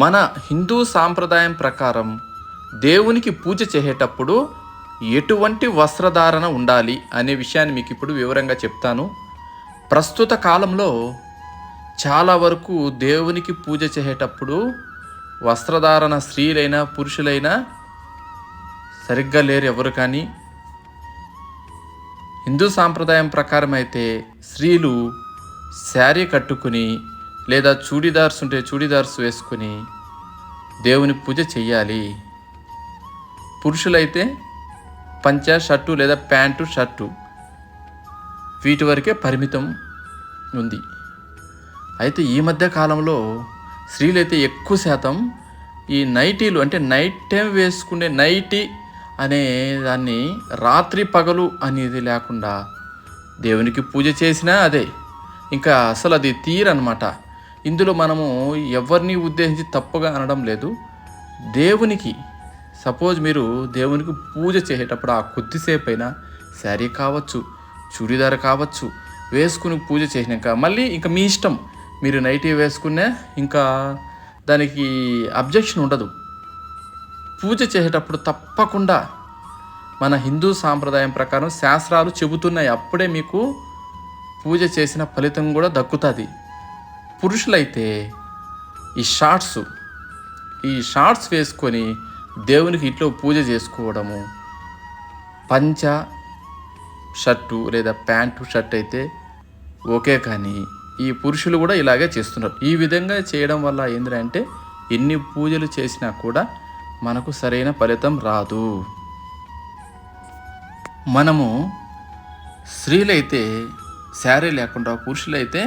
మన హిందూ సాంప్రదాయం ప్రకారం దేవునికి పూజ చేసేటప్పుడు ఎటువంటి వస్త్రధారణ ఉండాలి అనే విషయాన్ని మీకు ఇప్పుడు వివరంగా చెప్తాను. ప్రస్తుత కాలంలో చాలా వరకు దేవునికి పూజ చేసేటప్పుడు వస్త్రధారణ స్త్రీలైనా పురుషులైనా సరిగ్గా లేరు ఎవరు. కానీ హిందూ సాంప్రదాయం ప్రకారం అయితే స్త్రీలు శారీ కట్టుకుని లేదా చూడీదార్స్ ఉంటే చూడీదార్స్ వేసుకుని దేవుని పూజ చెయ్యాలి. పురుషులైతే పంచ షర్టు లేదా ప్యాంటు షర్టు వీటి వరకే పరిమితం ఉంది. అయితే ఈ మధ్య కాలంలో స్త్రీలైతే ఎక్కువ శాతం ఈ నైటీలు అంటే నైట్ టైం వేసుకునే నైటీ అనే దాన్ని రాత్రి పగలు అనేది లేకుండా దేవునికి పూజ చేసినా అదే, ఇంకా అసలు అది తీరనమాట. ఇందులో మనము ఎవరిని ఉద్దేశించి తప్పుగా అనడం లేదు. దేవునికి సపోజ్ మీరు దేవునికి పూజ చేసేటప్పుడు ఆ కొద్దిసేపు అయినా శారీ కావచ్చు చూడీదార్ కావచ్చు వేసుకుని పూజ చేసినాక మళ్ళీ ఇంకా మీ ఇష్టం, మీరు నైటీ వేసుకునే ఇంకా దానికి అబ్జెక్షన్ ఉండదు. పూజ చేసేటప్పుడు తప్పకుండా మన హిందూ సాంప్రదాయం ప్రకారం శాస్త్రాలు చెబుతున్నాయి, అప్పుడే మీకు పూజ చేసిన ఫలితం కూడా దక్కుతుంది. పురుషులైతే ఈ షార్ట్స్ వేసుకొని దేవునికి ఇంట్లో పూజ చేసుకోవడము, పంచ షర్టు లేదా ప్యాంటు షర్ట్ అయితే ఓకే. కానీ ఈ పురుషులు కూడా ఇలాగే చేస్తున్నారు. ఈ విధంగా చేయడం వల్ల ఏంటంటే ఎన్ని పూజలు చేసినా కూడా మనకు సరైన ఫలితం రాదు. మనము స్త్రీలైతే శారీ లేకుండా, పురుషులైతే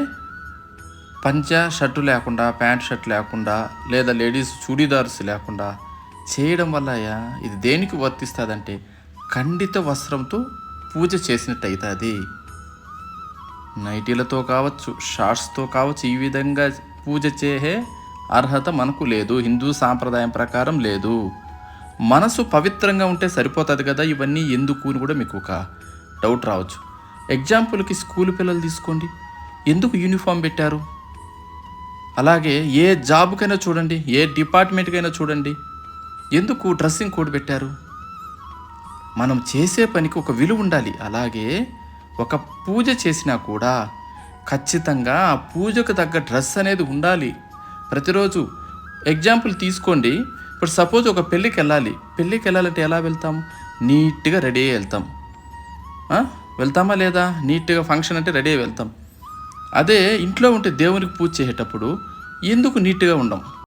పంచ షర్టు లేకుండా, ప్యాంట్ షర్ట్ లేకుండా లేదా లేడీస్ చూడీదార్స్ లేకుండా చేయడం వల్ల ఇది దేనికి వర్తిస్తుందంటే ఖండిత వస్త్రంతో పూజ చేసినట్టు అవుతుంది. నైటీలతో కావచ్చు, షార్ట్స్తో కావచ్చు, ఈ విధంగా పూజ చేసే అర్హత మనకు లేదు, హిందూ సాంప్రదాయం ప్రకారం లేదు. మనసు పవిత్రంగా ఉంటే సరిపోతుంది కదా, ఇవన్నీ ఎందుకు అని కూడా మీకు ఒక డౌట్ రావచ్చు. ఎగ్జాంపుల్కి స్కూల్ పిల్లలు తీసుకోండి, ఎందుకు యూనిఫామ్ పెట్టారు? అలాగే ఏ జాబ్కైనా చూడండి, ఏ డిపార్ట్మెంట్కైనా చూడండి, ఎందుకు డ్రెస్సింగ్ కోడ్ పెట్టారు? మనం చేసే పనికి ఒక విలువ ఉండాలి. అలాగే ఒక పూజ చేసినా కూడా ఖచ్చితంగా ఆ పూజకు తగ్గ డ్రెస్ అనేది ఉండాలి ప్రతిరోజు. ఎగ్జాంపుల్ తీసుకోండి, ఇప్పుడు సపోజ్ ఒక పెళ్ళికి వెళ్ళాలంటే ఎలా వెళ్తాం? నీట్గా రెడీ అయ్యి వెళ్తామా లేదా? నీట్గా ఫంక్షన్ అంటే రెడీ అయ్యి వెళ్తాం. అదే ఇంట్లో ఉంటే దేవునికి పూజ చేసేటప్పుడు ఎందుకు నీట్గా ఉండం?